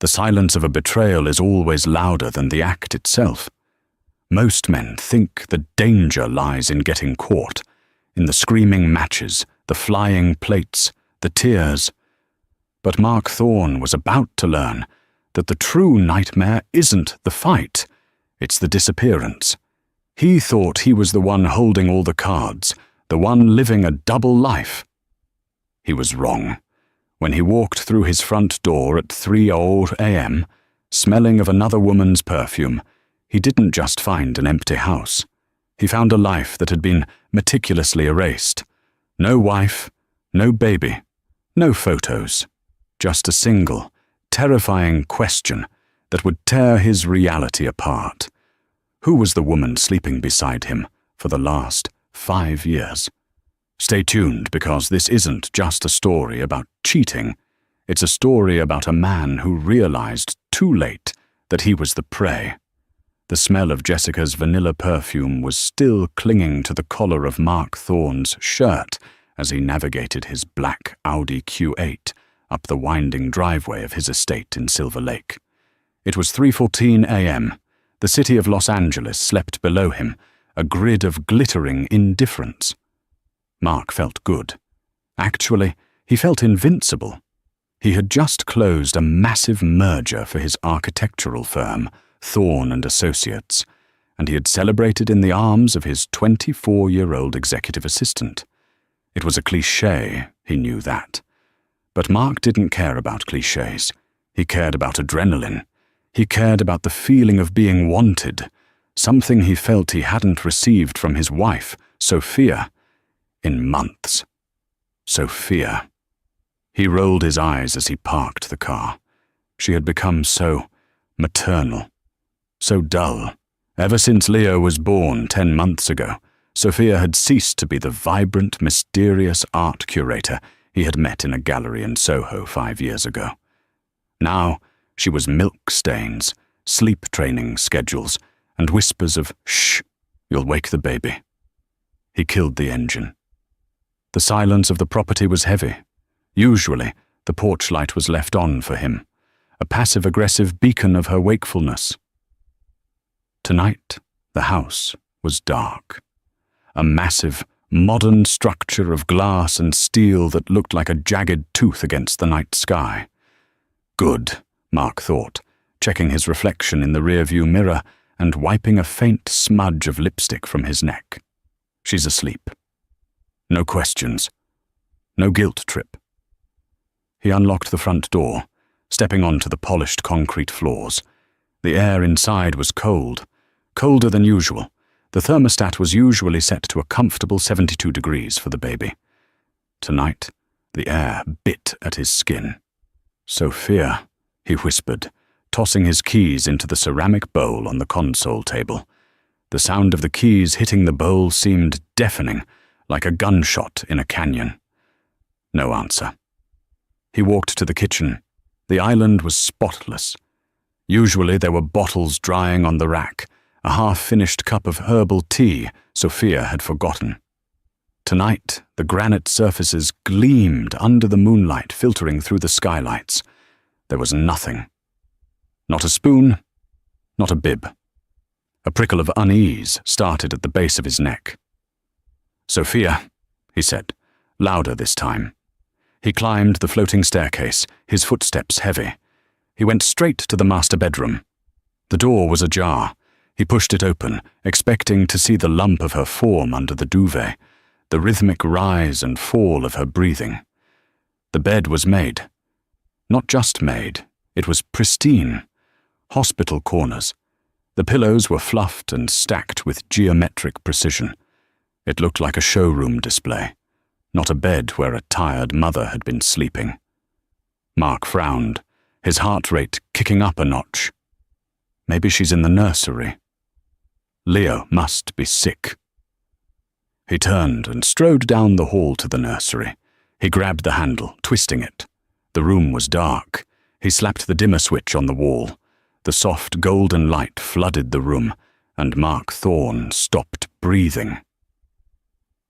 The silence of a betrayal is always louder than the act itself. Most men think the danger lies in getting caught, in the screaming matches, the flying plates, the tears. But Mark Thorne was about to learn that the true nightmare isn't the fight, it's the disappearance. He thought he was the one holding all the cards, the one living a double life. He was wrong. When he walked through his front door at 3 a.m., smelling of another woman's perfume, he didn't just find an empty house. He found a life that had been meticulously erased. No wife, no baby, no photos. Just a single, terrifying question that would tear his reality apart. Who was the woman sleeping beside him for the last 5 years? Stay tuned, because this isn't just a story about cheating. It's a story about a man who realized too late that he was the prey. The smell of Jessica's vanilla perfume was still clinging to the collar of Mark Thorne's shirt as he navigated his black Audi Q8 up the winding driveway of his estate in Silver Lake. It was 3:14 a.m. The city of Los Angeles slept below him, a grid of glittering indifference. Mark felt good. Actually, he felt invincible. He had just closed a massive merger for his architectural firm, Thorne and Associates, and he had celebrated in the arms of his 24-year-old executive assistant. It was a cliché, he knew that. But Mark didn't care about clichés. He cared about adrenaline. He cared about the feeling of being wanted, something he felt he hadn't received from his wife, Sophia, in months. Sophia. He rolled his eyes as he parked the car. She had become so maternal, so dull. Ever since Leo was born 10 months ago, Sophia had ceased to be the vibrant, mysterious art curator he had met in a gallery in Soho 5 years ago. Now she was milk stains, sleep training schedules, and whispers of, "Shh, you'll wake the baby." He killed the engine. The silence of the property was heavy. Usually, the porch light was left on for him, a passive-aggressive beacon of her wakefulness. Tonight, the house was dark. A massive, modern structure of glass and steel that looked like a jagged tooth against the night sky. Good, Mark thought, checking his reflection in the rearview mirror and wiping a faint smudge of lipstick from his neck. She's asleep. No questions. No guilt trip. He unlocked the front door, stepping onto the polished concrete floors. The air inside was cold, colder than usual. The thermostat was usually set to a comfortable 72 degrees for the baby. Tonight, the air bit at his skin. "Sophia," he whispered, tossing his keys into the ceramic bowl on the console table. The sound of the keys hitting the bowl seemed deafening, like a gunshot in a canyon. No answer. He walked to the kitchen. The island was spotless. Usually there were bottles drying on the rack, a half-finished cup of herbal tea Sophia had forgotten. Tonight, the granite surfaces gleamed under the moonlight filtering through the skylights. There was nothing. Not a spoon, not a bib. A prickle of unease started at the base of his neck. "Sophia," he said, louder this time. He climbed the floating staircase, his footsteps heavy. He went straight to the master bedroom. The door was ajar. He pushed it open, expecting to see the lump of her form under the duvet, the rhythmic rise and fall of her breathing. The bed was made. Not just made, it was pristine. Hospital corners. The pillows were fluffed and stacked with geometric precision. It looked like a showroom display, not a bed where a tired mother had been sleeping. Mark frowned, his heart rate kicking up a notch. Maybe she's in the nursery. Leo must be sick. He turned and strode down the hall to the nursery. He grabbed the handle, twisting it. The room was dark. He slapped the dimmer switch on the wall. The soft golden light flooded the room, and Mark Thorne stopped breathing.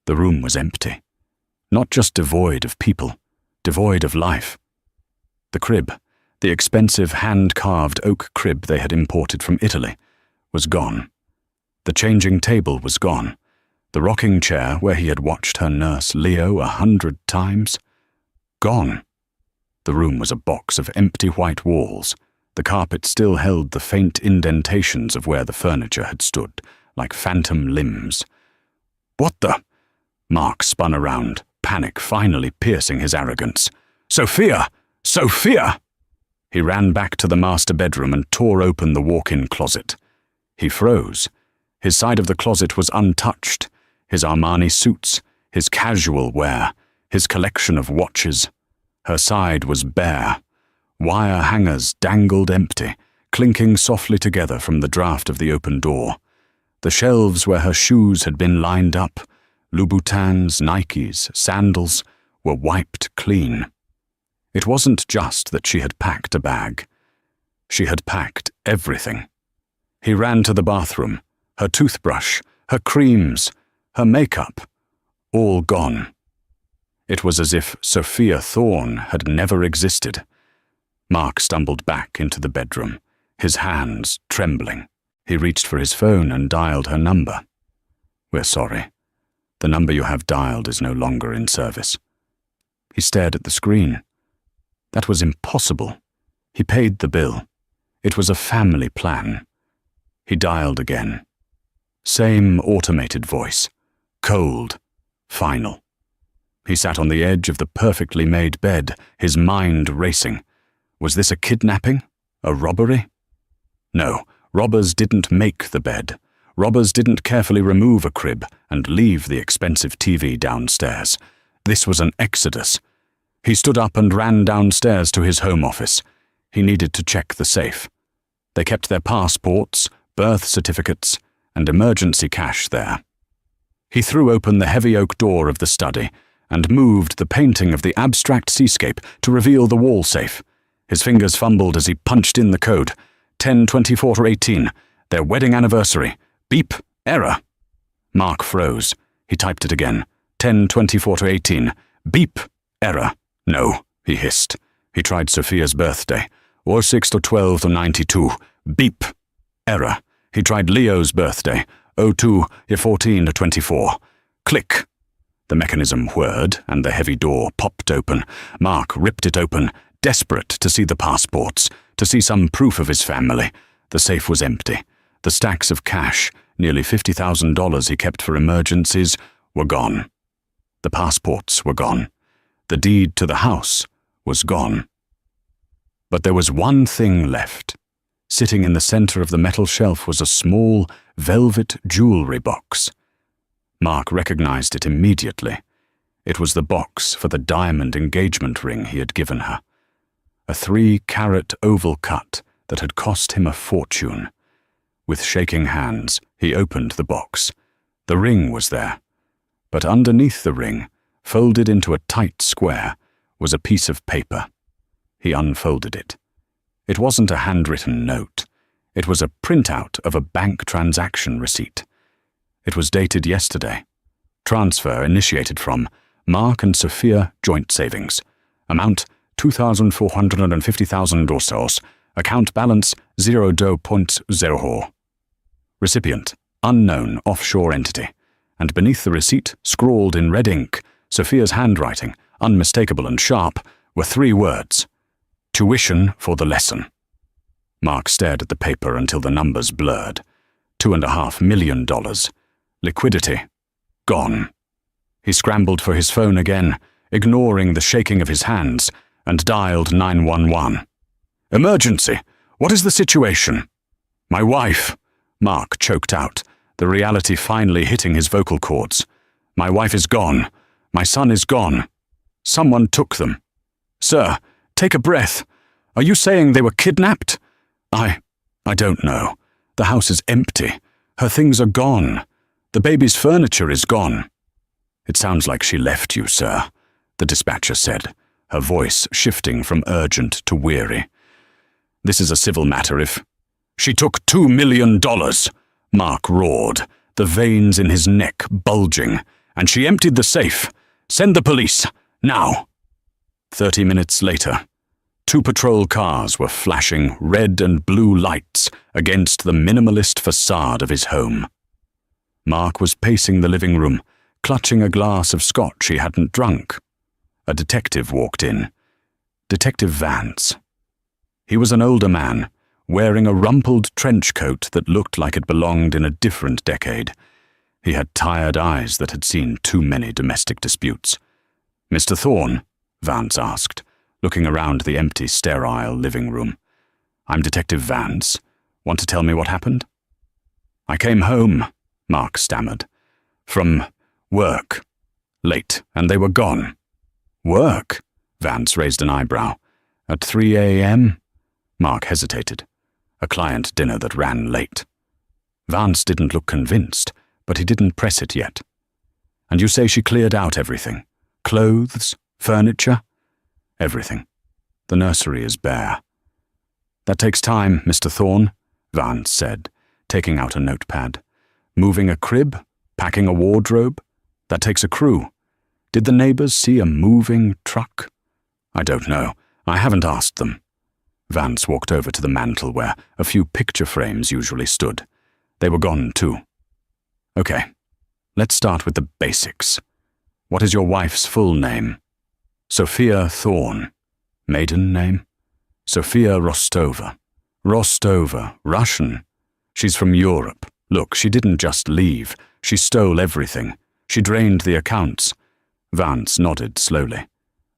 The room was empty. Not just devoid of people, devoid of life. The crib, The expensive hand-carved oak crib they had imported from Italy was gone. The changing table was gone. The rocking chair where he had watched her nurse Leo 100 times, gone. The room was a box of empty white walls. The carpet still held the faint indentations of where the furniture had stood, like phantom limbs. "What the?" Mark spun around, panic finally piercing his arrogance. "Sophia! Sophia!" He ran back to the master bedroom and tore open the walk-in closet. He froze. His side of the closet was untouched. His Armani suits, his casual wear, his collection of watches. Her side was bare. Wire hangers dangled empty, clinking softly together from the draft of the open door. The shelves where her shoes had been lined up, Louboutins, Nikes, sandals, were wiped clean. It wasn't just that she had packed a bag. She had packed everything. He ran to the bathroom. Her toothbrush, her creams, her makeup, all gone. It was as if Sophia Thorne had never existed. Mark stumbled back into the bedroom, his hands trembling. He reached for his phone and dialed her number. "We're sorry. The number you have dialed is no longer in service." He stared at the screen. That was impossible. He paid the bill. It was a family plan. He dialed again. Same automated voice. Cold. Final. He sat on the edge of the perfectly made bed, his mind racing. Was this a kidnapping? A robbery? No, robbers didn't make the bed. Robbers didn't carefully remove a crib and leave the expensive TV downstairs. This was an exodus. He stood up and ran downstairs to his home office. He needed to check the safe. They kept their passports, birth certificates, and emergency cash there. He threw open the heavy oak door of the study and moved the painting of the abstract seascape to reveal the wall safe. His fingers fumbled as he punched in the code. 10/24/18, their wedding anniversary. Beep, error. Mark froze. He typed it again. 10/24/18, beep, error. No, he hissed. He tried Sophia's birthday. Or 6/12/92, beep, error. He tried Leo's birthday. 02/14/24. Click. The mechanism whirred, and the heavy door popped open. Mark ripped it open, desperate to see the passports, to see some proof of his family. The safe was empty. The stacks of cash, nearly $50,000 he kept for emergencies, were gone. The passports were gone. The deed to the house was gone. But there was one thing left. Sitting in the center of the metal shelf was a small, velvet jewelry box. Mark recognized it immediately. It was the box for the diamond engagement ring he had given her. A 3-carat oval cut that had cost him a fortune. With shaking hands, he opened the box. The ring was there. But underneath the ring, folded into a tight square, was a piece of paper. He unfolded it. It wasn't a handwritten note. It was a printout of a bank transaction receipt. It was dated yesterday. Transfer initiated from Mark and Sophia Joint Savings. Amount $2,450,000 Account balance $0.0. Recipient unknown offshore entity. And beneath the receipt, scrawled in red ink, Sophia's handwriting, unmistakable and sharp, were 3 words. Tuition for the lesson. Mark stared at the paper until the numbers blurred. $2.5 million. Liquidity. Gone. He scrambled for his phone again, ignoring the shaking of his hands, and dialed 911. Emergency! What is the situation? My wife, Mark choked out, the reality finally hitting his vocal cords. My wife is gone. My son is gone. Someone took them. Sir, take a breath. Are you saying they were kidnapped? I don't know. The house is empty. Her things are gone. The baby's furniture is gone. It sounds like she left you, sir, the dispatcher said, her voice shifting from urgent to weary. This is a civil matter if... She took $2 million, Mark roared, the veins in his neck bulging, and she emptied the safe. Send the police, now. 30 minutes later. Two patrol cars were flashing red and blue lights against the minimalist facade of his home. Mark was pacing the living room, clutching a glass of scotch he hadn't drunk. A detective walked in. Detective Vance. He was an older man, wearing a rumpled trench coat that looked like it belonged in a different decade. He had tired eyes that had seen too many domestic disputes. "Mr. Thorne?" Vance asked, looking around the empty, sterile living room. "I'm Detective Vance. Want to tell me what happened?" "I came home," Mark stammered. "From work. Late, and they were gone." "Work?" Vance raised an eyebrow. "At 3 a.m.? Mark hesitated. A client dinner that ran late. Vance didn't look convinced, but he didn't press it yet. "And you say she cleared out everything? Clothes? Furniture?" "Everything. The nursery is bare." "That takes time, Mr. Thorne," Vance said, taking out a notepad. "Moving a crib? Packing a wardrobe? That takes a crew. Did the neighbors see a moving truck?" "I don't know. I haven't asked them." Vance walked over to the mantel where a few picture frames usually stood. They were gone too. "Okay, let's start with the basics. What is your wife's full name?" "Sophia Thorne." "Maiden name?" "Sophia Rostova." "Rostova, Russian. She's from Europe. Look, she didn't just leave. She stole everything. She drained the accounts." Vance nodded slowly.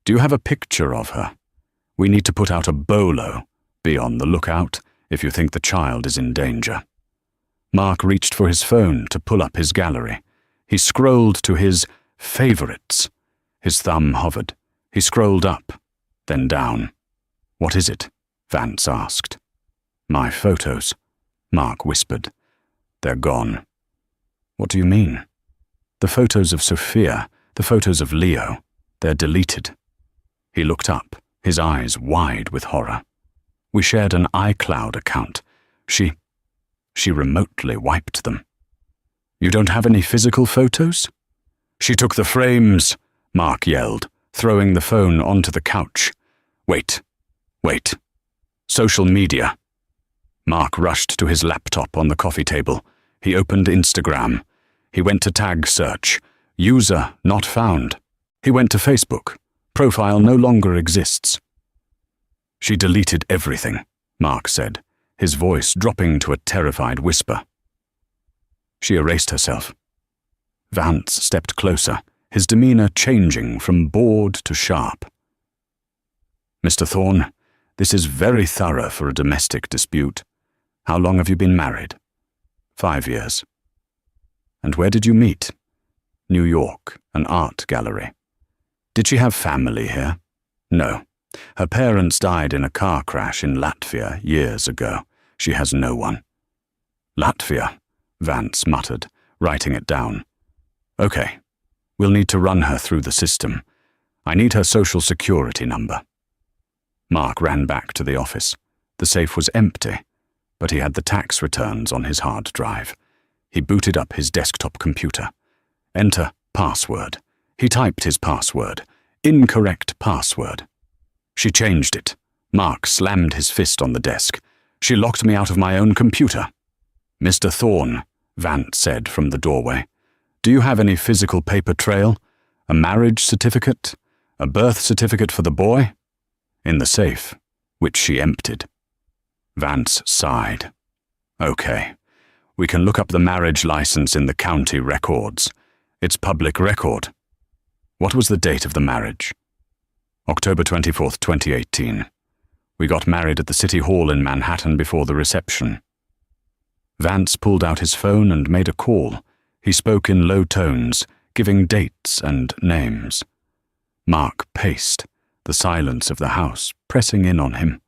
"Do you have a picture of her? We need to put out a bolo. Be on the lookout if you think the child is in danger." Mark reached for his phone to pull up his gallery. He scrolled to his favorites. His thumb hovered. He scrolled up, then down. "What is it?" Vance asked. "My photos," Mark whispered. "They're gone." "What do you mean?" "The photos of Sophia, the photos of Leo, they're deleted." He looked up, his eyes wide with horror. "We shared an iCloud account. She remotely wiped them." "You don't have any physical photos?" "She took the frames," Mark yelled, throwing the phone onto the couch. Wait. Social media." Mark rushed to his laptop on the coffee table. He opened Instagram. He went to tag search. User not found. He went to Facebook. Profile no longer exists. "She deleted everything," Mark said, his voice dropping to a terrified whisper. "She erased herself." Vance stepped closer, his demeanor changing from bored to sharp. "Mr. Thorne, this is very thorough for a domestic dispute. How long have you been married?" 5 years. "And where did you meet?" "New York, an art gallery." "Did she have family here?" "No. Her parents died in a car crash in Latvia years ago. She has no one." "Latvia," Vance muttered, writing it down. "Okay. We'll need to run her through the system. I need her social security number." Mark ran back to the office. The safe was empty, but he had the tax returns on his hard drive. He booted up his desktop computer. Enter password. He typed his password. Incorrect password. "She changed it." Mark slammed his fist on the desk. "She locked me out of my own computer." "Mr. Thorne," Vance said from the doorway, "do you have any physical paper trail? A marriage certificate? A birth certificate for the boy?" "In the safe, which she emptied." Vance sighed. "Okay, we can look up the marriage license in the county records. It's public record." "What was the date of the marriage?" "October 24th, 2018. We got married at the City Hall in Manhattan before the reception." Vance pulled out his phone and made a call. He spoke in low tones, giving dates and names. Mark paced, the silence of the house pressing in on him.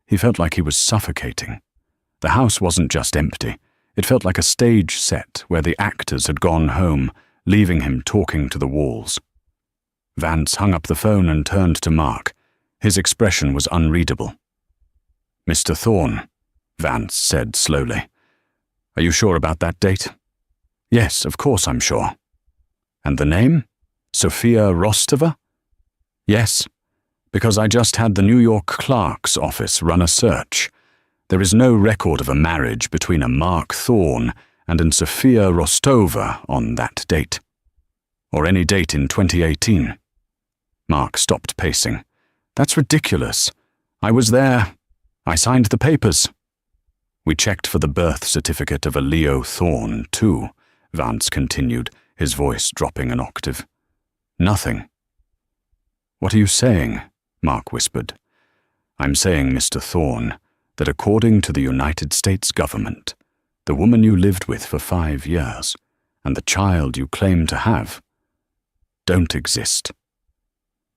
He felt like he was suffocating. The house wasn't just empty. It felt like a stage set where the actors had gone home, leaving him talking to the walls. Vance hung up the phone and turned to Mark. His expression was unreadable. "Mr. Thorne," Vance said slowly. "Are you sure about that date?" "Yes, of course I'm sure." "And the name? Sophia Rostova?" "Yes. Because I just had the New York clerk's office run a search. There is no record of a marriage between a Mark Thorne and an Sofia Rostova on that date. Or any date in 2018. Mark stopped pacing. That's ridiculous. I was there. I signed the papers. We checked for the birth certificate of a Leo Thorne, too, Vance continued, his voice dropping an octave. Nothing. What are you saying? Mark whispered. I'm saying, Mr. Thorne, that according to the United States government, the woman you lived with for 5 years, and the child you claim to have, don't exist.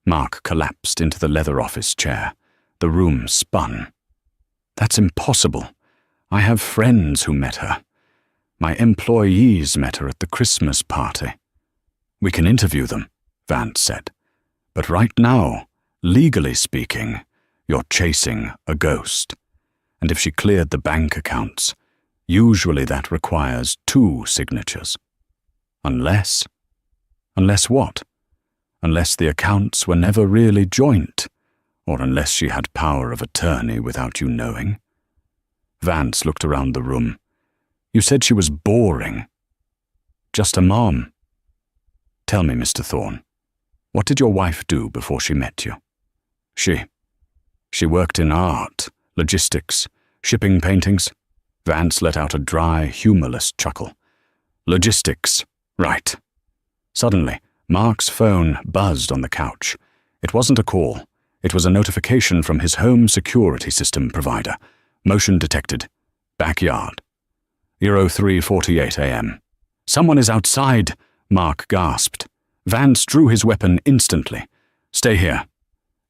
Mark collapsed into the leather office chair. The room spun. That's impossible. I have friends who met her. My employees met her at the Christmas party. We can interview them, Vance said. But right now, legally speaking, you're chasing a ghost. And if she cleared the bank accounts, usually that requires 2 signatures. Unless what? Unless the accounts were never really joint, or unless she had power of attorney without you knowing. Vance looked around the room. You said she was boring. Just a mom. Tell me, Mr. Thorne, what did your wife do before she met you? She worked in art, logistics, shipping paintings. Vance let out a dry, humorless chuckle. Logistics, right. Suddenly, Mark's phone buzzed on the couch. It wasn't a call. It was a notification from his home security system provider. Motion detected. Backyard. 03:48 a.m. Someone is outside, Mark gasped. Vance drew his weapon instantly. Stay here.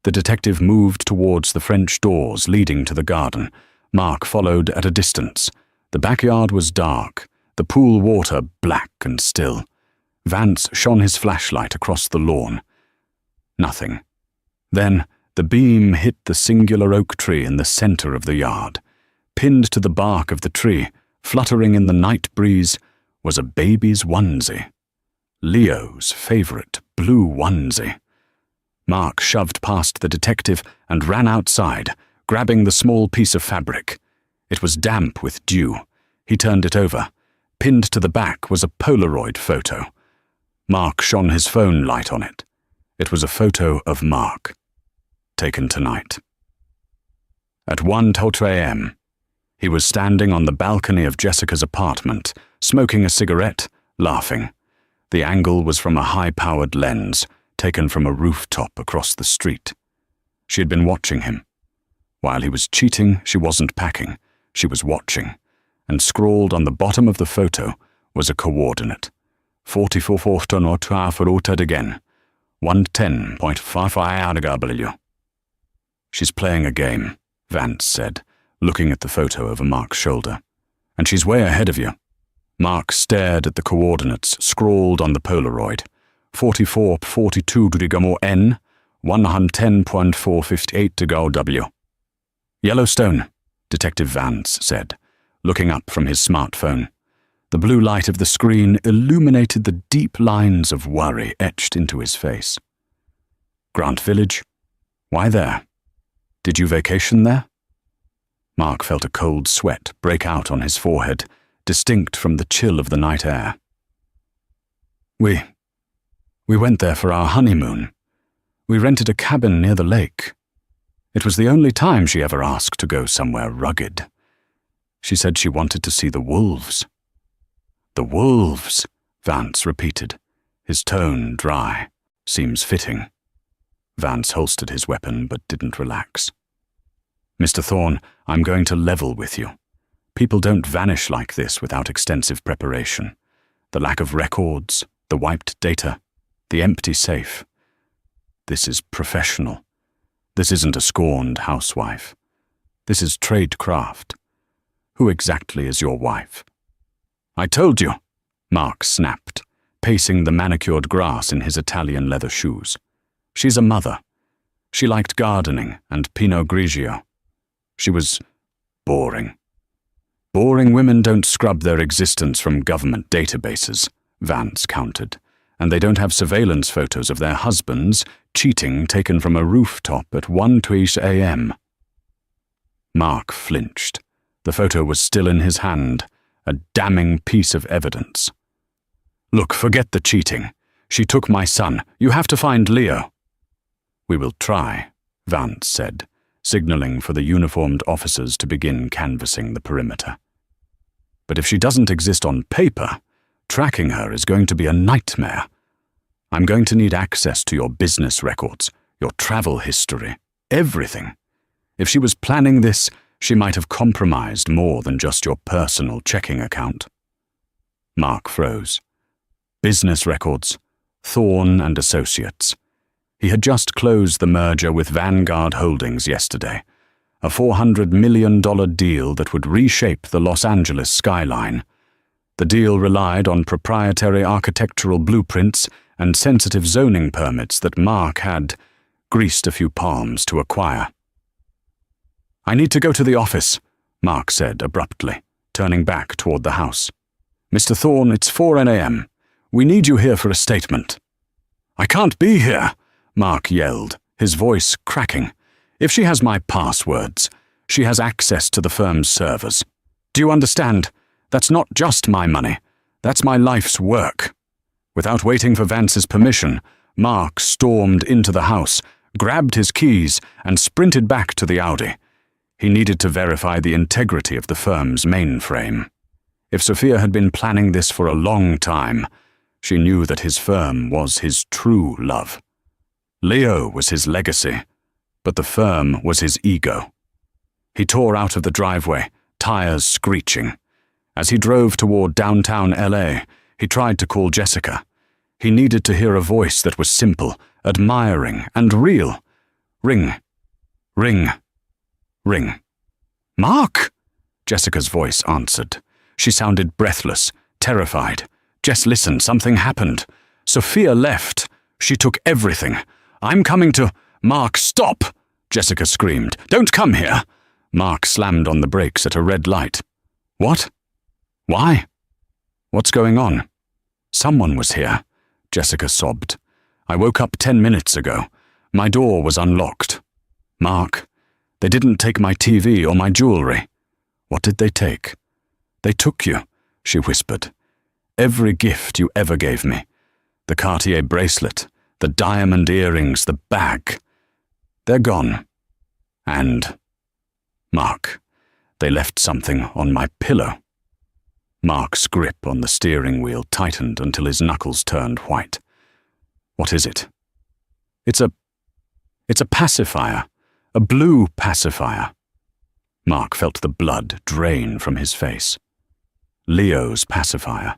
The detective moved towards the French doors leading to the garden. Mark followed at a distance. The backyard was dark, the pool water black and still. Vance shone his flashlight across the lawn. Nothing. Then the beam hit the singular oak tree in the center of the yard. Pinned to the bark of the tree, fluttering in the night breeze, was a baby's onesie. Leo's favorite blue onesie. Mark shoved past the detective and ran outside, grabbing the small piece of fabric. It was damp with dew. He turned it over. Pinned to the back was a Polaroid photo. Mark shone his phone light on it. It was a photo of Mark, taken tonight. At 1:03 a.m., he was standing on the balcony of Jessica's apartment, smoking a cigarette, laughing. The angle was from a high-powered lens, taken from a rooftop across the street. She had been watching him. While he was cheating, she wasn't packing. She was watching. And scrawled on the bottom of the photo was a coordinate. 44 north again. 110.55 She's playing a game, Vance said, looking at the photo over Mark's shoulder. And she's way ahead of you. Mark stared at the coordinates scrawled on the Polaroid. 44.42 N, 110.458 W. Yellowstone, Detective Vance said, looking up from his smartphone. The blue light of the screen illuminated the deep lines of worry etched into his face. Grant Village? Why there? Did you vacation there? Mark felt a cold sweat break out on his forehead, distinct from the chill of the night air. We went there for our honeymoon. We rented a cabin near the lake. It was the only time she ever asked to go somewhere rugged. She said she wanted to see the wolves. The wolves, Vance repeated, his tone dry. Seems fitting. Vance holstered his weapon but didn't relax. Mr. Thorne, I'm going to level with you. People don't vanish like this without extensive preparation. The lack of records, the wiped data, the empty safe. This is professional. This isn't a scorned housewife. This is tradecraft. Who exactly is your wife? I told you, Mark snapped, pacing the manicured grass in his Italian leather shoes. She's a mother. She liked gardening and Pinot Grigio. She was boring. Boring women don't scrub their existence from government databases, Vance countered, and they don't have surveillance photos of their husbands cheating taken from a rooftop at 1:20 a.m. Mark flinched. The photo was still in his hand, a damning piece of evidence. "Look, forget the cheating. She took my son. You have to find Leo." "We will try," Vance said, signaling for the uniformed officers to begin canvassing the perimeter. "But if she doesn't exist on paper, tracking her is going to be a nightmare. I'm going to need access to your business records, your travel history, everything. If she was planning this, she might have compromised more than just your personal checking account." Mark froze. Business records, Thorne and Associates. He had just closed the merger with Vanguard Holdings yesterday, a $400 million deal that would reshape the Los Angeles skyline. The deal relied on proprietary architectural blueprints and sensitive zoning permits that Mark had greased a few palms to acquire. "I need to go to the office," Mark said abruptly, turning back toward the house. "Mr. Thorne, it's 4 a.m. We need you here for a statement." "I can't be here," Mark yelled, his voice cracking. "If she has my passwords, she has access to the firm's servers. Do you understand? That's not just my money. That's my life's work." Without waiting for Vance's permission, Mark stormed into the house, grabbed his keys, and sprinted back to the Audi. He needed to verify the integrity of the firm's mainframe. If Sophia had been planning this for a long time, she knew that his firm was his true love. Leo was his legacy, but the firm was his ego. He tore out of the driveway, tires screeching. As he drove toward downtown LA, he tried to call Jessica. He needed to hear a voice that was simple, admiring, and real. Ring. Ring. Ring. "Mark!" Jessica's voice answered. She sounded breathless, terrified. "Jess, listen, something happened. Sophia left. She took everything. I'm coming to—" "Mark, stop!" Jessica screamed. "Don't come here!" Mark slammed on the brakes at a red light. "What? Why? What's going on?" "Someone was here," Jessica sobbed. "I woke up 10 minutes ago. My door was unlocked. Mark, they didn't take my TV or my jewelry." "What did they take?" "They took you," she whispered. "Every gift you ever gave me. The Cartier bracelet, the diamond earrings, the bag. They're gone. And, Mark, they left something on my pillow." Mark's grip on the steering wheel tightened until his knuckles turned white. "What is it?" It's a pacifier, a blue pacifier." Mark felt the blood drain from his face. Leo's pacifier.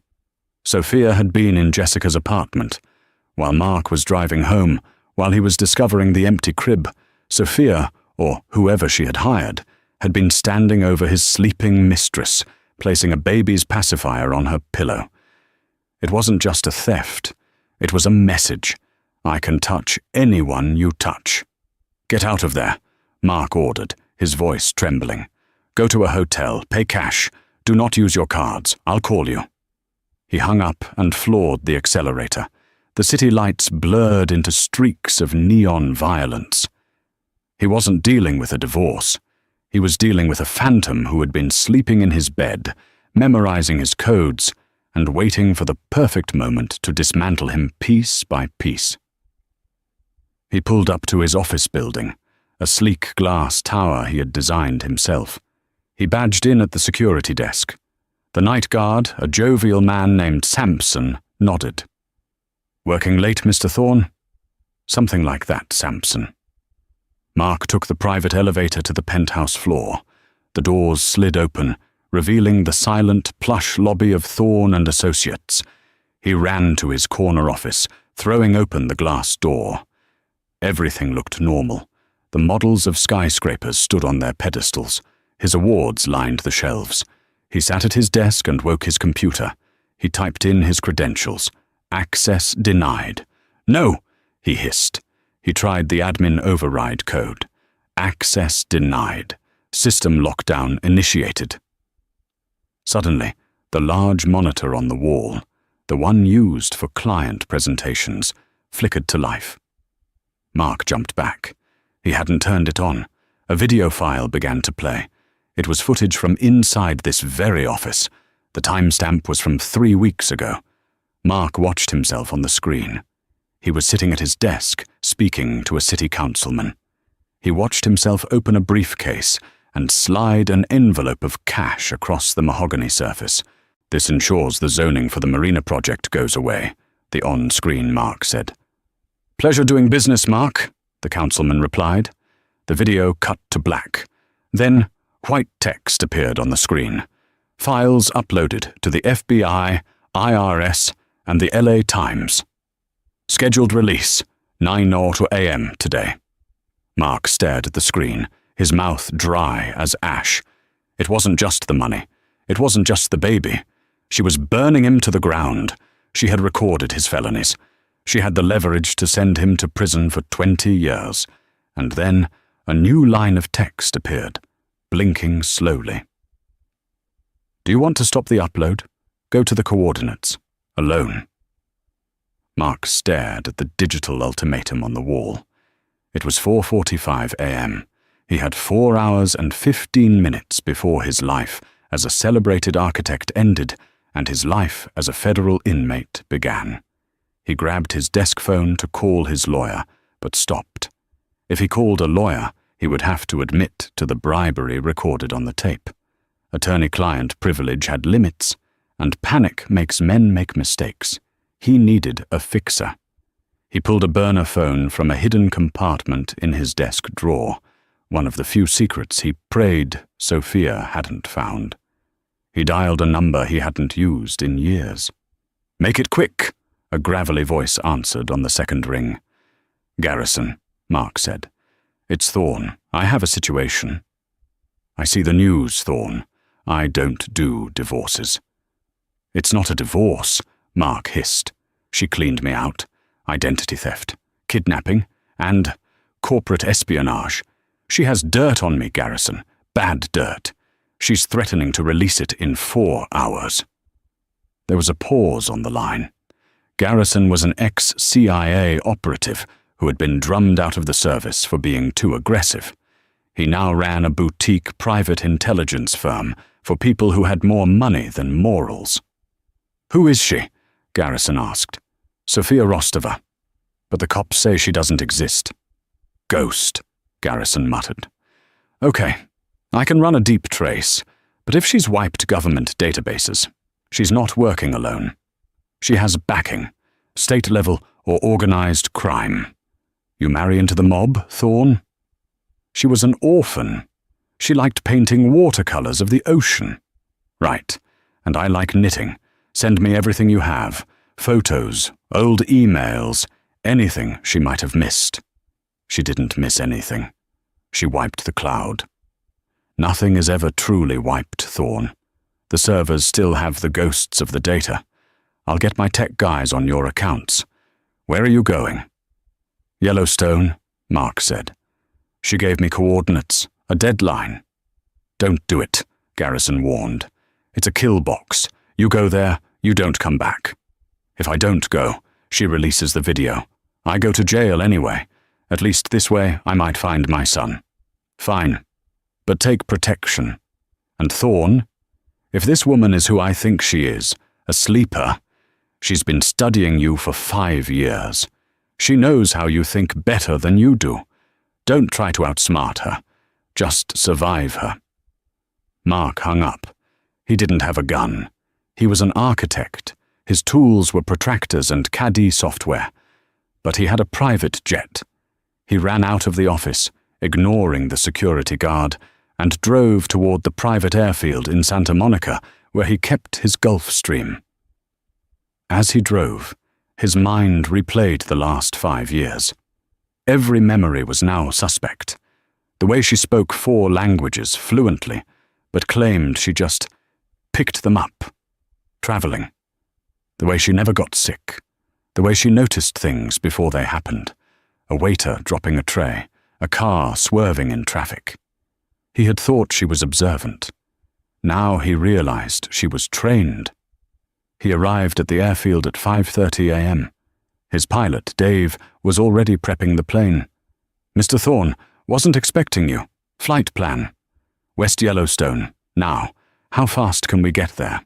Sophia had been in Jessica's apartment. While Mark was driving home, while he was discovering the empty crib, Sophia, or whoever she had hired, had been standing over his sleeping mistress, placing a baby's pacifier on her pillow. It wasn't just a theft. It was a message. "I can touch anyone you touch." "Get out of there," Mark ordered, his voice trembling. "Go to a hotel, pay cash. Do not use your cards. I'll call you." He hung up and floored the accelerator. The city lights blurred into streaks of neon violence. He wasn't dealing with a divorce. He was dealing with a phantom who had been sleeping in his bed, memorizing his codes, and waiting for the perfect moment to dismantle him piece by piece. He pulled up to his office building, a sleek glass tower he had designed himself. He badged in at the security desk. The night guard, a jovial man named Sampson, nodded. "Working late, Mr. Thorne?" "Something like that, Sampson." Mark took the private elevator to the penthouse floor. The doors slid open, revealing the silent, plush lobby of Thorne and Associates. He ran to his corner office, throwing open the glass door. Everything looked normal. The models of skyscrapers stood on their pedestals. His awards lined the shelves. He sat at his desk and woke his computer. He typed in his credentials. "Access denied." "No," he hissed. He tried the admin override code. "Access denied. System lockdown initiated." Suddenly, the large monitor on the wall, the one used for client presentations, flickered to life. Mark jumped back. He hadn't turned it on. A video file began to play. It was footage from inside this very office. The timestamp was from 3 weeks ago. Mark watched himself on the screen. He was sitting at his desk, speaking to a city councilman. He watched himself open a briefcase and slide an envelope of cash across the mahogany surface. "This ensures the zoning for the marina project goes away," the on-screen Mark said. "Pleasure doing business, Mark," the councilman replied. The video cut to black. Then, white text appeared on the screen. Files uploaded to the FBI, IRS, and the LA Times. Scheduled release, 9:00 a.m. today. Mark stared at the screen, his mouth dry as ash. It wasn't just the money. It wasn't just the baby. She was burning him to the ground. She had recorded his felonies. She had the leverage to send him to prison for 20 years. And then a new line of text appeared, blinking slowly. "Do you want to stop the upload? Go to the coordinates. Alone." Mark stared at the digital ultimatum on the wall. It was 4:45 a.m. He had 4 hours and 15 minutes before his life as a celebrated architect ended and his life as a federal inmate began. He grabbed his desk phone to call his lawyer, but stopped. If he called a lawyer, he would have to admit to the bribery recorded on the tape. Attorney-client privilege had limits, and panic makes men make mistakes. He needed a fixer. He pulled a burner phone from a hidden compartment in his desk drawer, one of the few secrets he prayed Sophia hadn't found. He dialed a number he hadn't used in years. "Make it quick," a gravelly voice answered on the second ring. "Garrison," Mark said. "It's Thorne. I have a situation." "I see the news, Thorne. I don't do divorces." "It's not a divorce," Mark hissed. "She cleaned me out. Identity theft, kidnapping, and corporate espionage. She has dirt on me, Garrison. Bad dirt. She's threatening to release it in 4 hours." There was a pause on the line. Garrison was an ex-CIA operative who had been drummed out of the service for being too aggressive. He now ran a boutique private intelligence firm for people who had more money than morals. "Who is she?" Garrison asked. "Sophia Rostova. But the cops say she doesn't exist." "Ghost," Garrison muttered. "Okay, I can run a deep trace, but if she's wiped government databases, she's not working alone. She has backing, state-level or organized crime. You marry into the mob, Thorne?" "She was an orphan. She liked painting watercolors of the ocean." "Right, and I like knitting. Send me everything you have. Photos, old emails, anything she might have missed." She didn't miss anything. She wiped the cloud. Nothing is ever truly wiped, Thorne. The servers still have the ghosts of the data. I'll get my tech guys on your accounts. Where are you going? "Yellowstone," Mark said. She gave me coordinates, a deadline. "Don't do it," Garrison warned. "It's a kill box. You go there, you don't come back. If I don't go, she releases the video. I go to jail anyway. At least this way I might find my son." "Fine, but take protection. And Thorne, if this woman is who I think she is, a sleeper, she's been studying you for 5 years. She knows how you think better than you do. Don't try to outsmart her. Just survive her." Mark hung up. He didn't have a gun. He was an architect. His tools were protractors and CAD software. But he had a private jet. He ran out of the office, ignoring the security guard, and drove toward the private airfield in Santa Monica, where he kept his Gulfstream. As he drove, his mind replayed the last 5 years. Every memory was now suspect. The way she spoke 4 languages fluently, but claimed she just picked them up. Traveling. The way she never got sick. The way she noticed things before they happened. A waiter dropping a tray. A car swerving in traffic. He had thought she was observant. Now he realized she was trained. He arrived at the airfield at 5:30 a.m. His pilot, Dave, was already prepping the plane. "Mr. Thorne, wasn't expecting you. Flight plan. West Yellowstone. Now, how fast can we get there?"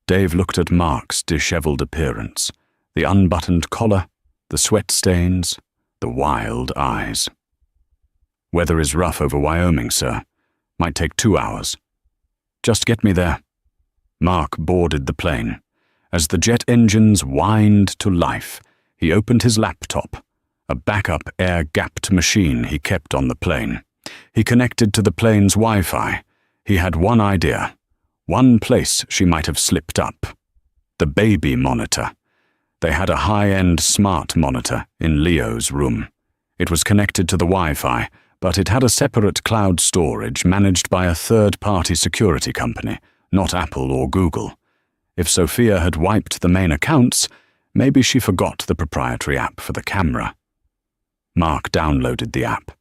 Dave looked at Mark's disheveled appearance, the unbuttoned collar, the sweat stains, the wild eyes. "Weather is rough over Wyoming, sir. Might take 2 hours. Just get me there." Mark boarded the plane. As the jet engines whined to life, he opened his laptop, a backup air-gapped machine he kept on the plane. He connected to the plane's Wi-Fi. He had one idea, one place she might have slipped up. The baby monitor. They had a high-end smart monitor in Leo's room. It was connected to the Wi-Fi, but it had a separate cloud storage managed by a third-party security company, not Apple or Google. If Sophia had wiped the main accounts, maybe she forgot the proprietary app for the camera. Mark downloaded the app.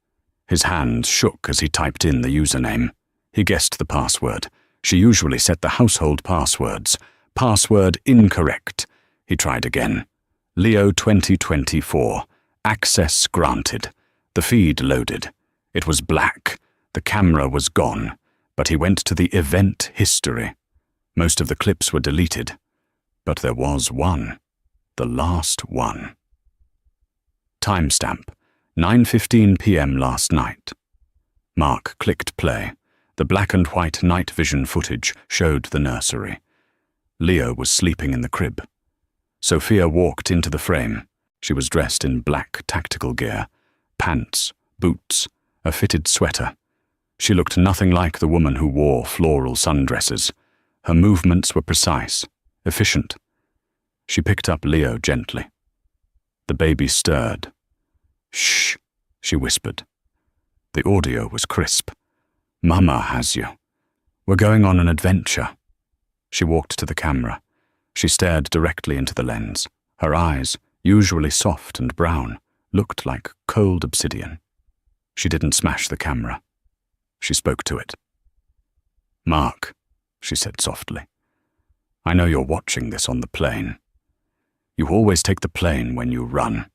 His hands shook as he typed in the username. He guessed the password. She usually set the household passwords. Password incorrect. He tried again. Leo 2024. Access granted. The feed loaded. It was black. The camera was gone. But he went to the event history. Most of the clips were deleted. But there was one. The last one. Timestamp. 9:15 p.m. last night. Mark clicked play. The black and white night vision footage showed the nursery. Leo was sleeping in the crib. Sophia walked into the frame. She was dressed in black tactical gear, pants, boots, a fitted sweater. She looked nothing like the woman who wore floral sundresses. Her movements were precise, efficient. She picked up Leo gently. The baby stirred. "Shh," she whispered. The audio was crisp. "Mama has you. We're going on an adventure." She walked to the camera. She stared directly into the lens. Her eyes, usually soft and brown, looked like cold obsidian. She didn't smash the camera. She spoke to it. "Mark," she said softly, "I know you're watching this on the plane. You always take the plane when you run."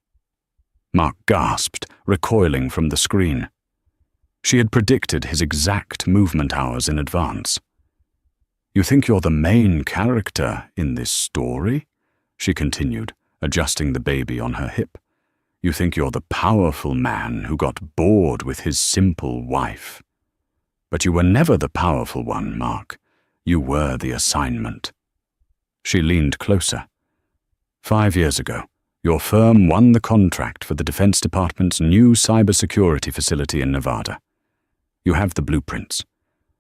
Mark gasped, recoiling from the screen. She had predicted his exact movement hours in advance. "You think you're the main character in this story?" she continued, adjusting the baby on her hip. "You think you're the powerful man who got bored with his simple wife. But you were never the powerful one, Mark. You were the assignment." She leaned closer. 5 years ago, your firm won the contract for the Defense Department's new cybersecurity facility in Nevada. You have the blueprints.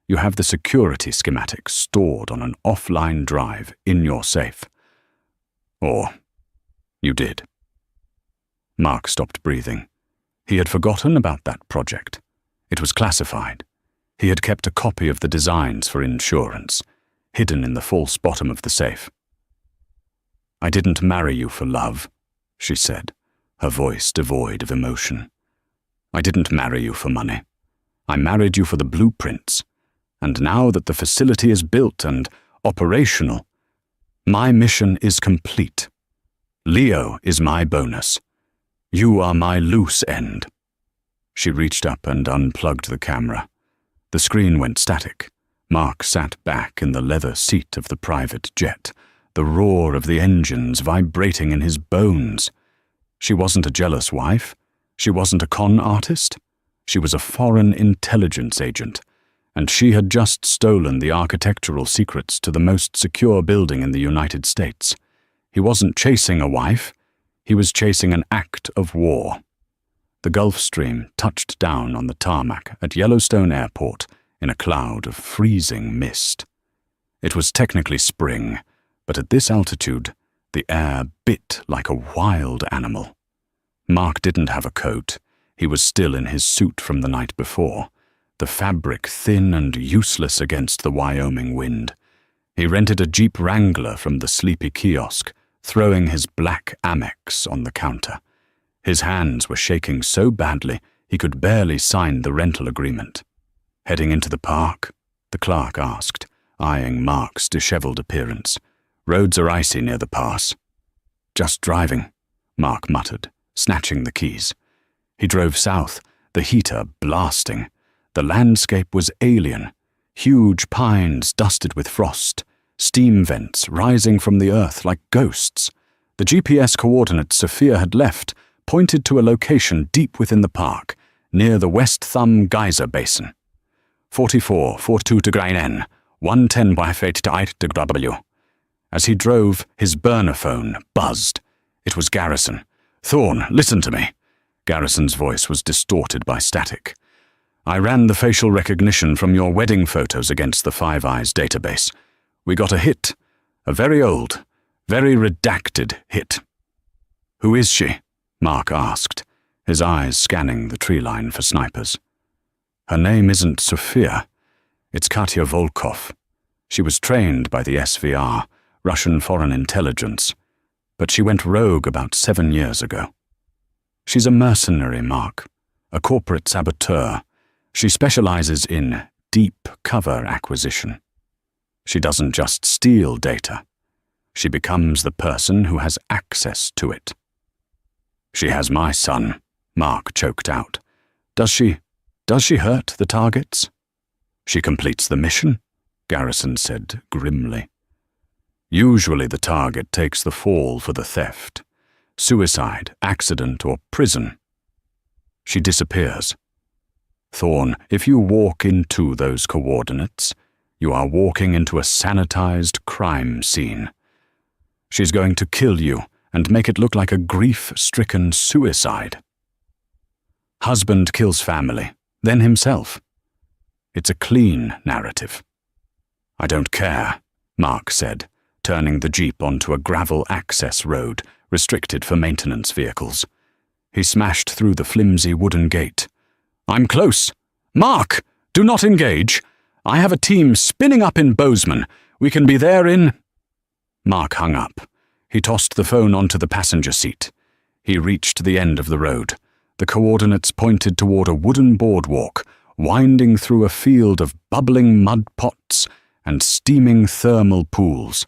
You have the security schematics stored on an offline drive in your safe. Or you did. Mark stopped breathing. He had forgotten about that project. It was classified. He had kept a copy of the designs for insurance, hidden in the false bottom of the safe. "I didn't marry you for love," she said, her voice devoid of emotion. "I didn't marry you for money. I married you for the blueprints. And now that the facility is built and operational, my mission is complete. Leo is my bonus. You are my loose end." She reached up and unplugged the camera. The screen went static. Mark sat back in the leather seat of the private jet, the roar of the engines vibrating in his bones. She wasn't a jealous wife. She wasn't a con artist. She was a foreign intelligence agent, and she had just stolen the architectural secrets to the most secure building in the United States. He wasn't chasing a wife. He was chasing an act of war. The Gulf Stream touched down on the tarmac at Yellowstone Airport in a cloud of freezing mist. It was technically spring, but at this altitude, the air bit like a wild animal. Mark didn't have a coat. He was still in his suit from the night before, the fabric thin and useless against the Wyoming wind. He rented a Jeep Wrangler from the sleepy kiosk, throwing his black Amex on the counter. His hands were shaking so badly he could barely sign the rental agreement. "Heading into the park?" the clerk asked, eyeing Mark's disheveled appearance. Roads are icy near the pass. Just driving, Mark muttered, snatching the keys. He drove south, the heater blasting. The landscape was alien. Huge pines dusted with frost, steam vents rising from the earth like ghosts. The GPS coordinates Sophia had left pointed to a location deep within the park, near the West Thumb Geyser Basin. 4442 to Grain 110 by fate to 8 to W. As he drove, his burner phone buzzed. It was Garrison. "Thorne, listen to me." Garrison's voice was distorted by static. "I ran the facial recognition from your wedding photos against the Five Eyes database. We got a hit. A very old, very redacted hit." "Who is she?" Mark asked, his eyes scanning the tree line for snipers. "Her name isn't Sophia. It's Katya Volkov. She was trained by the SVR, Russian Foreign Intelligence, but she went rogue about 7 years ago. She's a mercenary, Mark, a corporate saboteur. She specializes in deep cover acquisition. She doesn't just steal data. She becomes the person who has access to it." "She has my son," Mark choked out. Does she hurt the targets?" "She completes the mission," Garrison said grimly. "Usually the target takes the fall for the theft. Suicide, accident, or prison. She disappears. Thorne, if you walk into those coordinates, you are walking into a sanitized crime scene. She's going to kill you and make it look like a grief-stricken suicide. Husband kills family, then himself. It's a clean narrative." "I don't care," Mark said, turning the Jeep onto a gravel access road restricted for maintenance vehicles. He smashed through the flimsy wooden gate. "I'm close. Mark, do not engage. I have a team spinning up in Bozeman. We can be there in—" Mark hung up. He tossed the phone onto the passenger seat. He reached the end of the road. The coordinates pointed toward a wooden boardwalk, winding through a field of bubbling mud pots and steaming thermal pools.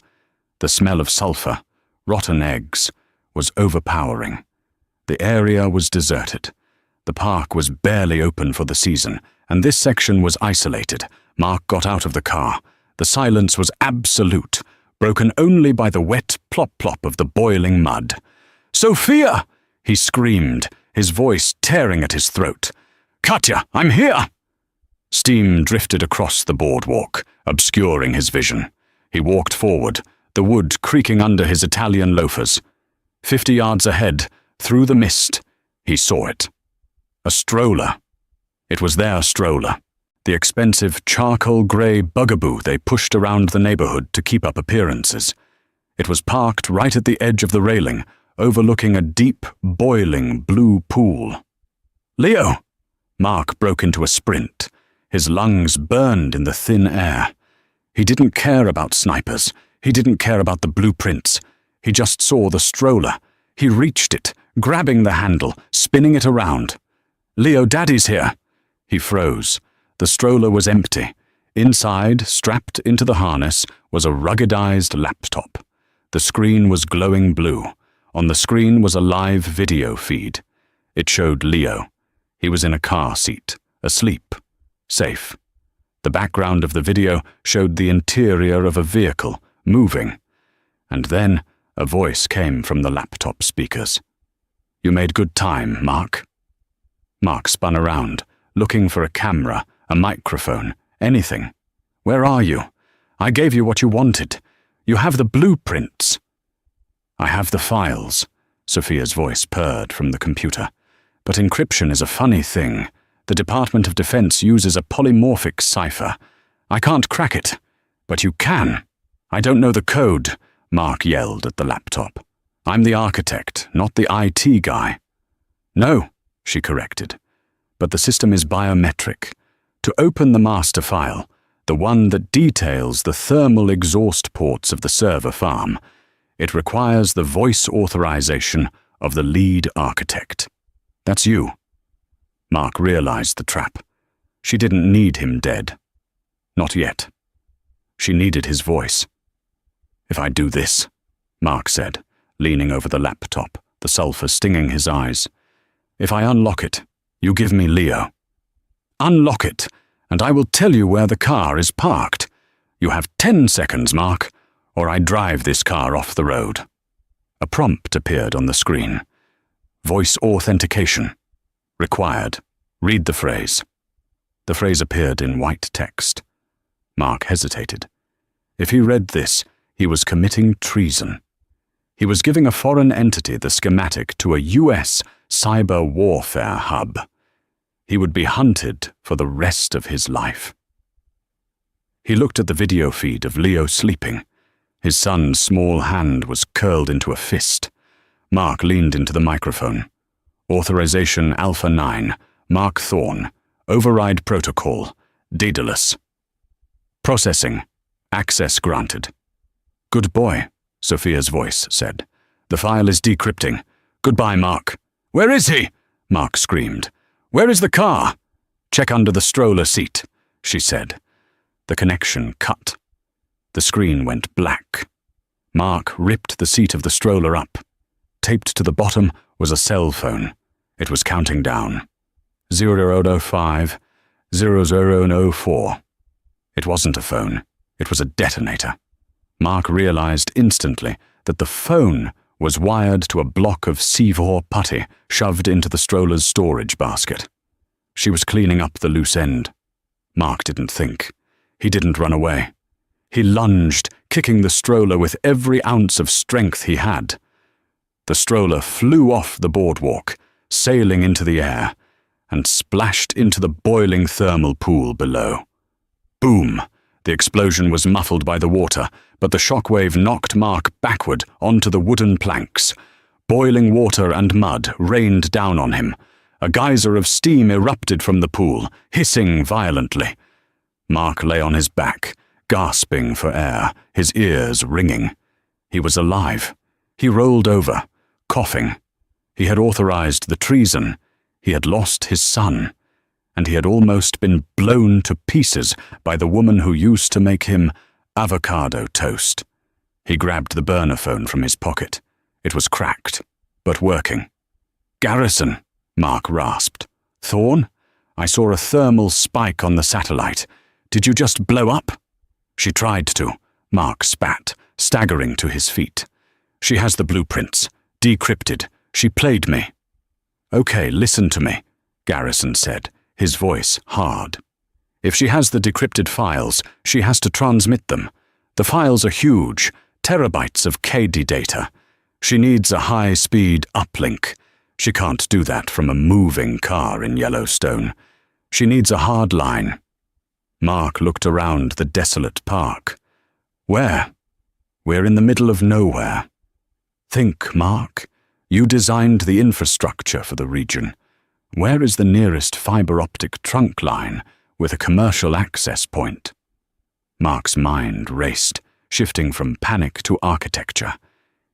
The smell of sulfur, rotten eggs, was overpowering. The area was deserted. The park was barely open for the season, and this section was isolated. Mark got out of the car. The silence was absolute, broken only by the wet plop-plop of the boiling mud. "Sophia!" he screamed, his voice tearing at his throat. "Katya, I'm here!" Steam drifted across the boardwalk, obscuring his vision. He walked forward, the wood creaking under his Italian loafers. 50 yards ahead, through the mist, he saw it. A stroller. It was their stroller, the expensive charcoal-grey bugaboo they pushed around the neighborhood to keep up appearances. It was parked right at the edge of the railing, overlooking a deep, boiling blue pool. "Leo!" Mark broke into a sprint. His lungs burned in the thin air. He didn't care about snipers. He didn't care about the blueprints. He just saw the stroller. He reached it, grabbing the handle, spinning it around. "Leo, Daddy's here." He froze. The stroller was empty. Inside, strapped into the harness, was a ruggedized laptop. The screen was glowing blue. On the screen was a live video feed. It showed Leo. He was in a car seat, asleep, safe. The background of the video showed the interior of a vehicle, moving. And then a voice came from the laptop speakers. "You made good time, Mark." Mark spun around, looking for a camera, a microphone, anything. "Where are you? I gave you what you wanted. You have the blueprints." "I have the files," Sophia's voice purred from the computer. "But encryption is a funny thing. The Department of Defense uses a polymorphic cipher. I can't crack it, but you can." "I don't know the code," Mark yelled at the laptop. "I'm the architect, not the IT guy." "No," she corrected, "but the system is biometric. To open the master file, the one that details the thermal exhaust ports of the server farm, it requires the voice authorization of the lead architect. That's you." Mark realized the trap. She didn't need him dead. Not yet. She needed his voice. "If I do this," Mark said, leaning over the laptop, the sulfur stinging his eyes. "If I unlock it, you give me Leo. Unlock it, and I will tell you where the car is parked. You have 10 seconds, Mark, or I drive this car off the road." A prompt appeared on the screen. "Voice authentication. Required. Read the phrase." The phrase appeared in white text. Mark hesitated. If he read this, he was committing treason. He was giving a foreign entity the schematic to a US cyber warfare hub. He would be hunted for the rest of his life. He looked at the video feed of Leo sleeping. His son's small hand was curled into a fist. Mark leaned into the microphone. "Authorization Alpha 9, Mark Thorne. Override protocol. Daedalus. Processing. Access granted." "Good boy," Sophia's voice said. "The file is decrypting. Goodbye, Mark." "Where is he?" Mark screamed. "Where is the car?" "Check under the stroller seat," she said. The connection cut. The screen went black. Mark ripped the seat of the stroller up. Taped to the bottom was a cell phone. It was counting down. 0005, 0004. It wasn't a phone. It was a detonator. Mark realized instantly that the phone was wired to a block of C4 putty shoved into the stroller's storage basket. She was cleaning up the loose end. Mark didn't think. He didn't run away. He lunged, kicking the stroller with every ounce of strength he had. The stroller flew off the boardwalk, sailing into the air, and splashed into the boiling thermal pool below. Boom! The explosion was muffled by the water, but the shockwave knocked Mark backward onto the wooden planks. Boiling water and mud rained down on him. A geyser of steam erupted from the pool, hissing violently. Mark lay on his back, gasping for air, his ears ringing. He was alive. He rolled over, coughing. He had authorized the treason. He had lost his son. And he had almost been blown to pieces by the woman who used to make him avocado toast. He grabbed the burner phone from his pocket. It was cracked, but working. "Garrison," Mark rasped. "Thorne? I saw a thermal spike on the satellite. Did you just blow up?" "She tried to," Mark spat, staggering to his feet. "She has the blueprints. Decrypted. She played me." "Okay, listen to me," Garrison said, his voice hard. "If she has the decrypted files, she has to transmit them. The files are huge, terabytes of KD data. She needs a high-speed uplink. She can't do that from a moving car in Yellowstone. She needs a hard line." Mark looked around the desolate park. "Where?" "We're in the middle of nowhere." "Think, Mark. You designed the infrastructure for the region. Where is the nearest fiber-optic trunk line with a commercial access point?" Mark's mind raced, shifting from panic to architecture.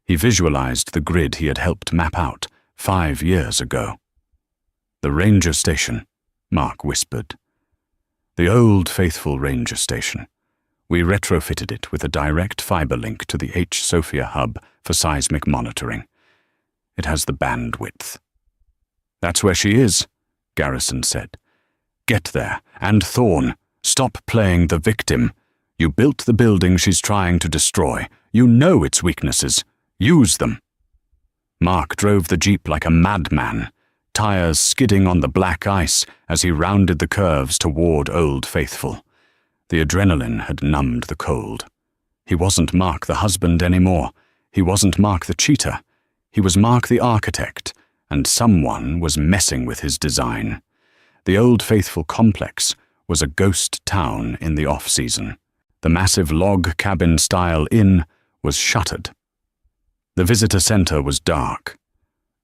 He visualized the grid he had helped map out 5 years ago. "The ranger station," Mark whispered. "The old faithful ranger station. We retrofitted it with a direct fiber link to the H. Sophia hub for seismic monitoring. It has the bandwidth." "That's where she is," Garrison said. "Get there, and Thorne, stop playing the victim. You built the building she's trying to destroy. You know its weaknesses. Use them." Mark drove the Jeep like a madman, tires skidding on the black ice as he rounded the curves toward Old Faithful. The adrenaline had numbed the cold. He wasn't Mark the husband anymore. He wasn't Mark the cheater. He was Mark the architect, and someone was messing with his design. The Old Faithful complex was a ghost town in the off-season. The massive log cabin-style inn was shuttered. The visitor center was dark,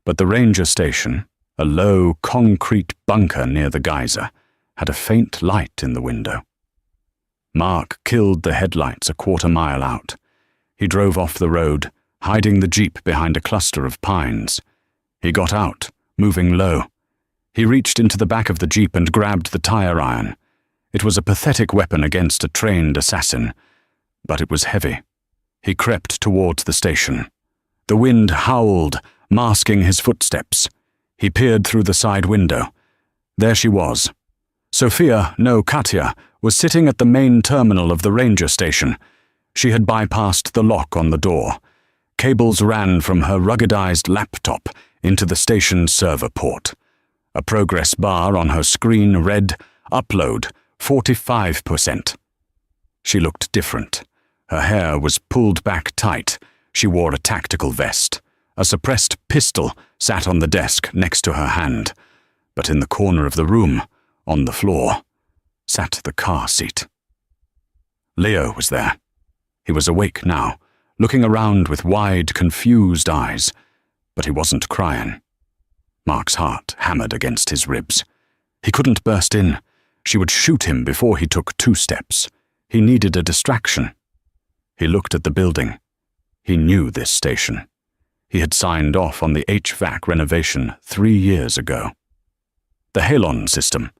but the ranger station, a low concrete bunker near the geyser, had a faint light in the window. Mark killed the headlights a quarter-mile out. He drove off the road, hiding the Jeep behind a cluster of pines. He got out, moving low. He reached into the back of the Jeep and grabbed the tire iron. It was a pathetic weapon against a trained assassin, but it was heavy. He crept towards the station. The wind howled, masking his footsteps. He peered through the side window. There she was. Sophia, no Katya, was sitting at the main terminal of the ranger station. She had bypassed the lock on the door. Cables ran from her ruggedized laptop into the station's server port. A progress bar on her screen read, "Upload, 45%. She looked different. Her hair was pulled back tight. She wore a tactical vest. A suppressed pistol sat on the desk next to her hand. But in the corner of the room, on the floor, sat the car seat. Leo was there. He was awake now, looking around with wide, confused eyes, but he wasn't crying. Mark's heart hammered against his ribs. He couldn't burst in. She would shoot him before he took 2 steps. He needed a distraction. He looked at the building. He knew this station. He had signed off on the HVAC renovation 3 years ago. The Halon system.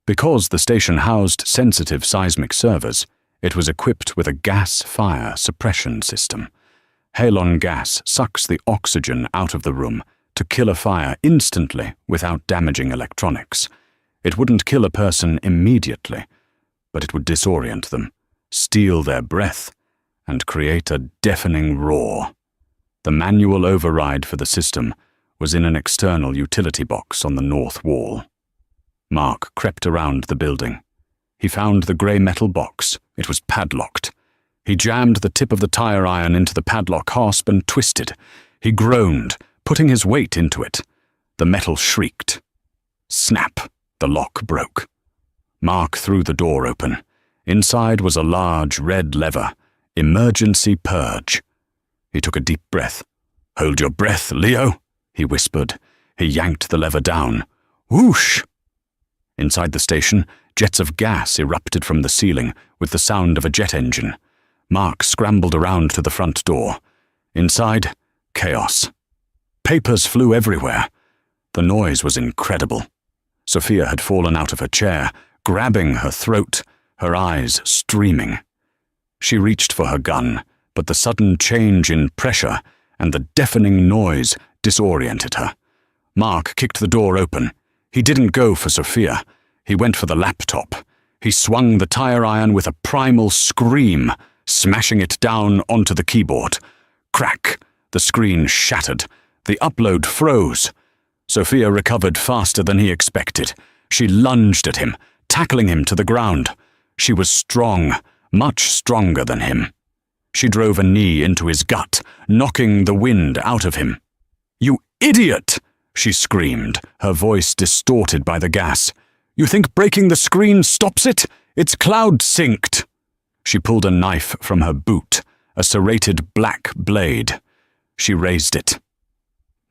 Because the station housed sensitive seismic servers, it was equipped with a gas fire suppression system. Halon gas sucks the oxygen out of the room to kill a fire instantly without damaging electronics. It wouldn't kill a person immediately, but it would disorient them, steal their breath, and create a deafening roar. The manual override for the system was in an external utility box on the north wall. Mark crept around the building. He found the grey metal box. It was padlocked. He jammed the tip of the tire iron into the padlock hasp and twisted. He groaned, putting his weight into it. The metal shrieked. Snap! The lock broke. Mark threw the door open. Inside was a large red lever. Emergency purge. He took a deep breath. "Hold your breath, Leo," he whispered. He yanked the lever down. Whoosh! Inside the station, jets of gas erupted from the ceiling with the sound of a jet engine. Mark scrambled around to the front door. Inside, chaos. Papers flew everywhere. The noise was incredible. Sophia had fallen out of her chair, grabbing her throat, her eyes streaming. She reached for her gun, but the sudden change in pressure and the deafening noise disoriented her. Mark kicked the door open. He didn't go for Sophia. He went for the laptop. He swung the tire iron with a primal scream, smashing it down onto the keyboard. Crack! The screen shattered. The upload froze. Sophia recovered faster than he expected. She lunged at him, tackling him to the ground. She was strong, much stronger than him. She drove a knee into his gut, knocking the wind out of him. "You idiot!" she screamed, her voice distorted by the gas. "You think breaking the screen stops it? It's cloud synced." She pulled a knife from her boot, a serrated black blade. She raised it.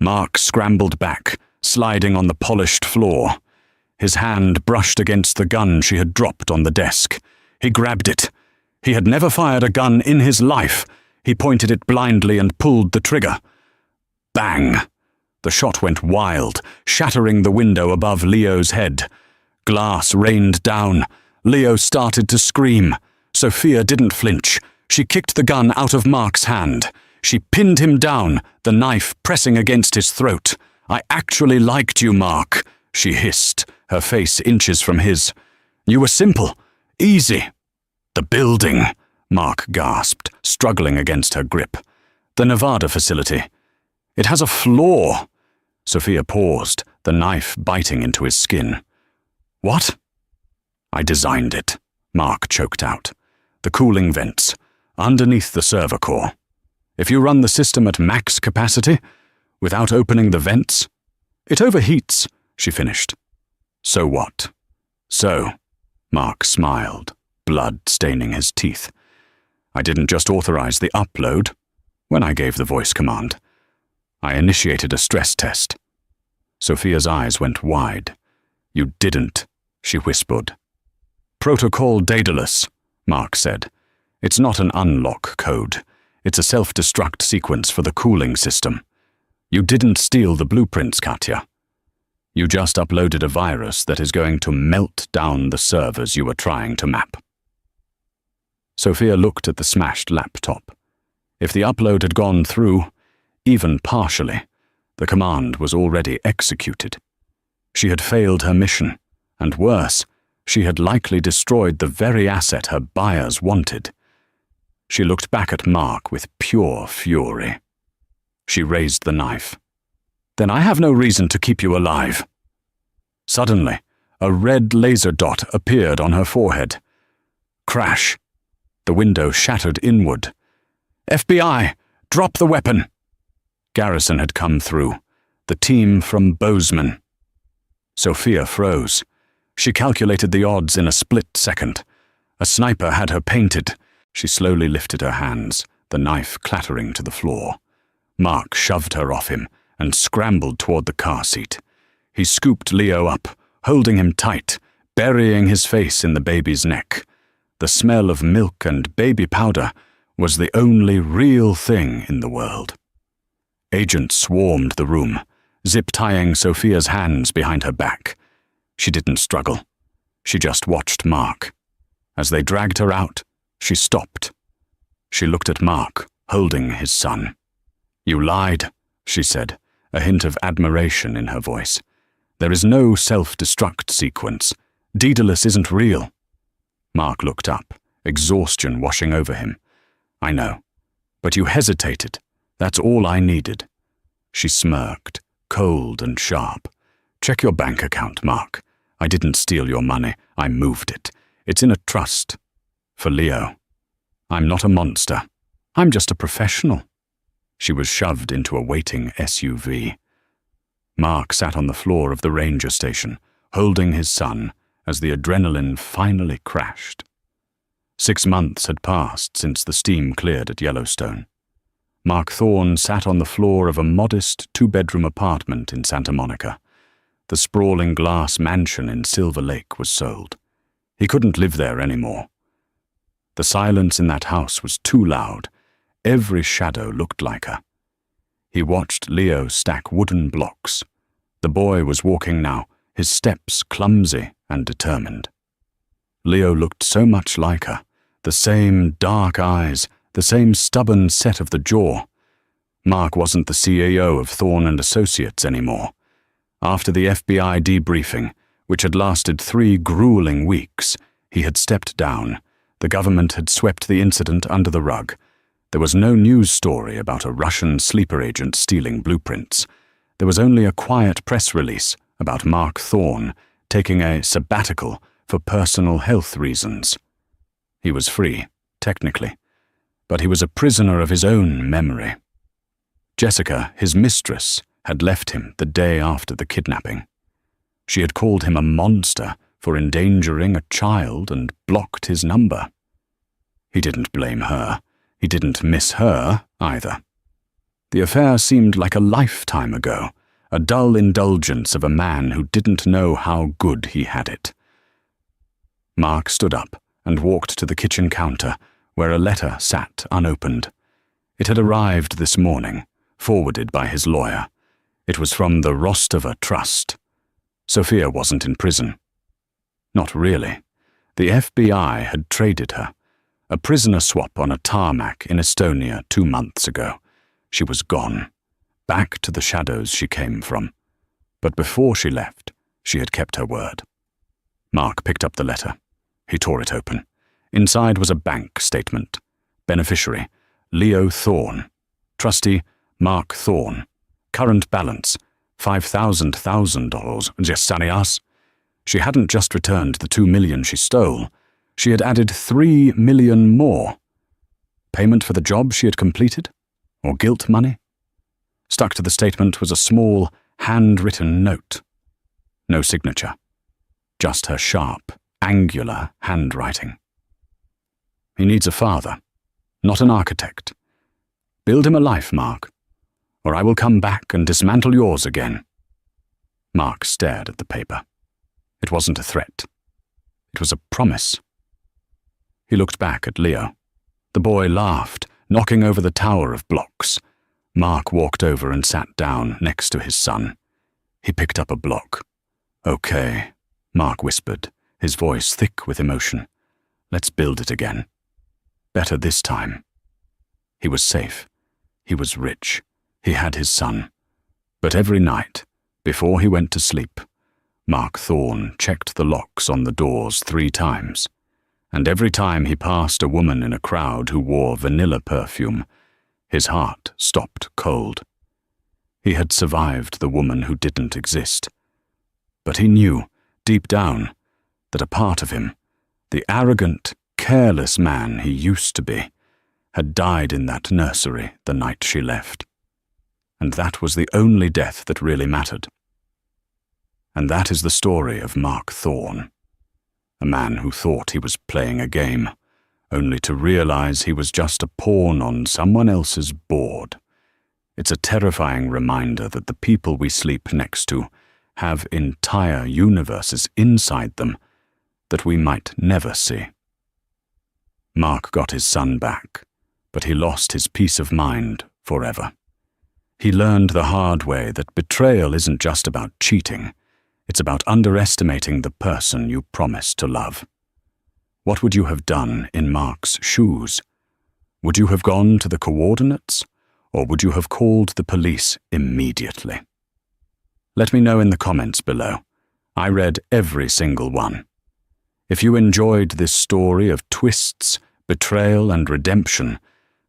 Mark scrambled back, sliding on the polished floor. His hand brushed against the gun she had dropped on the desk. He grabbed it. He had never fired a gun in his life. He pointed it blindly and pulled the trigger. Bang! The shot went wild, shattering the window above Leo's head. Glass rained down. Leo started to scream. Sophia didn't flinch. She kicked the gun out of Mark's hand. She pinned him down, the knife pressing against his throat. "I actually liked you, Mark," she hissed, her face inches from his. "You were simple, easy." "The building," Mark gasped, struggling against her grip. "The Nevada facility. It has a flaw." Sophia paused, the knife biting into his skin. "What?" "I designed it," Mark choked out. "The cooling vents, underneath the server core. If you run the system at max capacity, without opening the vents, it overheats," she finished. "So what?" "So," Mark smiled, blood staining his teeth. "I didn't just authorize the upload when I gave the voice command. I initiated a stress test." Sophia's eyes went wide. "You didn't," she whispered. "Protocol Daedalus," Mark said. "It's not an unlock code. It's a self-destruct sequence for the cooling system. You didn't steal the blueprints, Katya. You just uploaded a virus that is going to melt down the servers you were trying to map." Sophia looked at the smashed laptop. If the upload had gone through, even partially, the command was already executed. She had failed her mission, and worse, she had likely destroyed the very asset her buyers wanted. She looked back at Mark with pure fury. She raised the knife. "Then I have no reason to keep you alive." Suddenly, a red laser dot appeared on her forehead. Crash. The window shattered inward. "FBI, drop the weapon!" Garrison had come through, the team from Bozeman. Sophia froze. She calculated the odds in a split second. A sniper had her painted. She slowly lifted her hands, the knife clattering to the floor. Mark shoved her off him and scrambled toward the car seat. He scooped Leo up, holding him tight, burying his face in the baby's neck. The smell of milk and baby powder was the only real thing in the world. Agents swarmed the room, zip-tying Sophia's hands behind her back. She didn't struggle. She just watched Mark. As they dragged her out, she stopped. She looked at Mark, holding his son. "You lied," she said, a hint of admiration in her voice. "There is no self-destruct sequence. Daedalus isn't real." Mark looked up, exhaustion washing over him. "I know. But you hesitated. That's all I needed." She smirked, cold and sharp. "Check your bank account, Mark. I didn't steal your money. I moved it. It's in a trust. For Leo. I'm not a monster. I'm just a professional." She was shoved into a waiting SUV. Mark sat on the floor of the ranger station, holding his son, as the adrenaline finally crashed. 6 months had passed since the steam cleared at Yellowstone. Mark Thorne sat on the floor of a modest 2-bedroom apartment in Santa Monica. The sprawling glass mansion in Silver Lake was sold. He couldn't live there anymore. The silence in that house was too loud. Every shadow looked like her. He watched Leo stack wooden blocks. The boy was walking now, his steps clumsy and determined. Leo looked so much like her, the same dark eyes, the same stubborn set of the jaw. Mark wasn't the CEO of Thorne and Associates anymore. After the FBI debriefing, which had lasted 3 grueling weeks, he had stepped down. The government had swept the incident under the rug. There was no news story about a Russian sleeper agent stealing blueprints. There was only a quiet press release about Mark Thorne taking a sabbatical for personal health reasons. He was free, technically, but he was a prisoner of his own memory. Jessica, his mistress, had left him the day after the kidnapping. She had called him a monster for endangering a child and blocked his number. He didn't blame her. He didn't miss her, either. The affair seemed like a lifetime ago, a dull indulgence of a man who didn't know how good he had it. Mark stood up and walked to the kitchen counter, where a letter sat unopened. It had arrived this morning, forwarded by his lawyer. It was from the Rostova Trust. Sophia wasn't in prison. Not really. The FBI had traded her. A prisoner swap on a tarmac in Estonia 2 months ago. She was gone, back to the shadows she came from. But before she left, she had kept her word. Mark picked up the letter. He tore it open. Inside was a bank statement. Beneficiary, Leo Thorne. Trustee, Mark Thorne. Current balance, $5,000. Sanias. She hadn't just returned the $2 million she stole. She had added $3 million more. Payment for the job she had completed? Or guilt money? Stuck to the statement was a small, handwritten note. No signature. Just her sharp, angular handwriting. He needs a father, not an architect. Build him a life, Mark, or I will come back and dismantle yours again. Mark stared at the paper. It wasn't a threat. It was a promise. He looked back at Leo. The boy laughed, knocking over the tower of blocks. Mark walked over and sat down next to his son. He picked up a block. "Okay," Mark whispered, his voice thick with emotion. "Let's build it again. Better this time." He was safe. He was rich. He had his son. But every night, before he went to sleep, Mark Thorne checked the locks on the doors 3 times, and every time he passed a woman in a crowd who wore vanilla perfume, his heart stopped cold. He had survived the woman who didn't exist. But he knew, deep down, that a part of him, the arrogant, careless man he used to be, had died in that nursery the night she left. And that was the only death that really mattered. And that is the story of Mark Thorne, a man who thought he was playing a game, only to realize he was just a pawn on someone else's board. It's a terrifying reminder that the people we sleep next to have entire universes inside them that we might never see. Mark got his son back, but he lost his peace of mind forever. He learned the hard way that betrayal isn't just about cheating. It's about underestimating the person you promised to love. What would you have done in Mark's shoes? Would you have gone to the coordinates, or would you have called the police immediately? Let me know in the comments below. I read every single one. If you enjoyed this story of twists, betrayal, and redemption,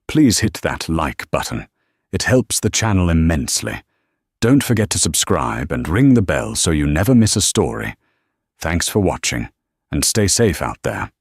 please hit that like button. It helps the channel immensely. Don't forget to subscribe and ring the bell so you never miss a story. Thanks for watching, and stay safe out there.